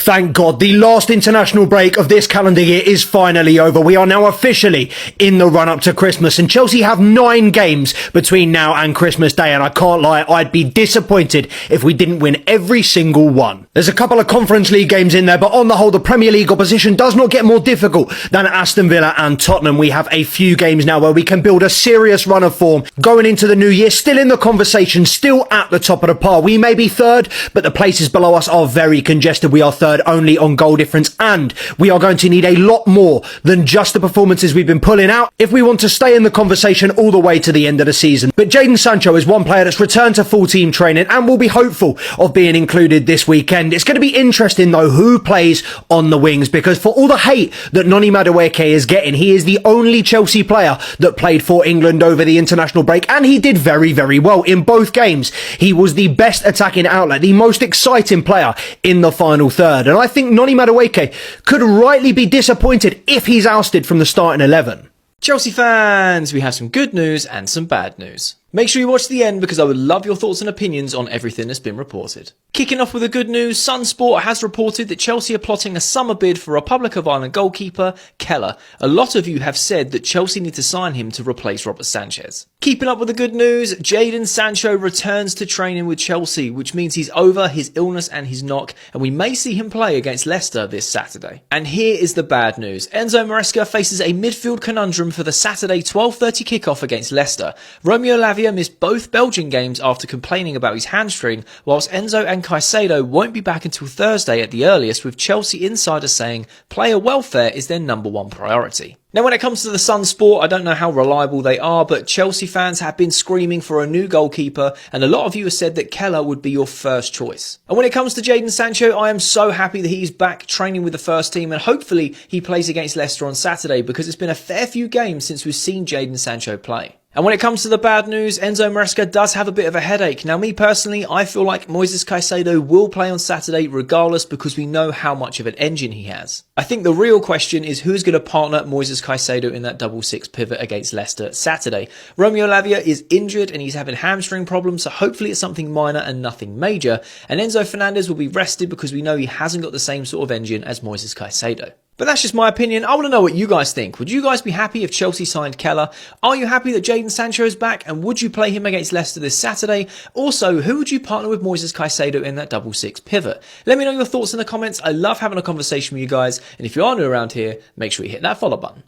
Thank God, the last international break of this calendar year is finally over. We are now officially in the run-up to Christmas, and Chelsea have 9 games between now and Christmas Day, and I can't lie, I'd be disappointed if we didn't win every single one. There's a couple of Conference League games in there, but on the whole, the Premier League opposition does not get more difficult than Aston Villa and Tottenham. We have a few games now where we can build a serious run of form going into the new year, still in the conversation, still at the top of the pile. We may be third, but the places below us are very congested. We are third only on goal difference, and we are going to need a lot more than just the performances we've been pulling out if we want to stay in the conversation all the way to the end of the season. But Jadon Sancho is one player that's returned to full team training and will be hopeful of being included this weekend. It's going to be interesting though who plays on the wings, because for all the hate that Noni Madueke is getting, he is the only Chelsea player that played for England over the international break, and he did very, very well in both games. He was the best attacking outlet, the most exciting player in the final third. And I think Noni Madueke could rightly be disappointed if he's ousted from the starting 11. Chelsea fans, we have some good news and some bad news. Make sure you watch the end because I would love your thoughts and opinions on everything that's been reported. Kicking off with the good news, Sun Sport has reported that Chelsea are plotting a summer bid for Republic of Ireland goalkeeper Keller. A lot of you have said that Chelsea need to sign him to replace Robert Sanchez. Keeping up with the good news, Jadon Sancho returns to training with Chelsea, which means he's over his illness and his knock, and we may see him play against Leicester this Saturday. And here is the bad news. Enzo Maresca faces a midfield conundrum for the Saturday 12:30 kickoff against Leicester. Romeo Lavia missed both Belgian games after complaining about his hamstring, whilst Enzo and Caicedo won't be back until Thursday at the earliest, with Chelsea insiders saying player welfare is their #1 priority. Now, when it comes to the Sun Sport, I don't know how reliable they are, but Chelsea fans have been screaming for a new goalkeeper, and a lot of you have said that Keller would be your first choice. And when it comes to Jadon Sancho, I am so happy that he's back training with the first team, and hopefully he plays against Leicester on Saturday, because it's been a fair few games since we've seen Jadon Sancho play. And when it comes to the bad news, Enzo Maresca does have a bit of a headache. Now, me personally, I feel like Moises Caicedo will play on Saturday regardless, because we know how much of an engine he has. I think the real question is who's going to partner Moises Caicedo in that 6-6 pivot against Leicester Saturday. Romeo Lavia is injured and he's having hamstring problems, so hopefully it's something minor and nothing major. And Enzo Fernandez will be rested because we know he hasn't got the same sort of engine as Moises Caicedo. But that's just my opinion. I want to know what you guys think. Would you guys be happy if Chelsea signed Keller? Are you happy that Jadon Sancho is back? And would you play him against Leicester this Saturday? Also, who would you partner with Moises Caicedo in that 6-6 pivot? Let me know your thoughts in the comments. I love having a conversation with you guys. And if you are new around here, make sure you hit that follow button.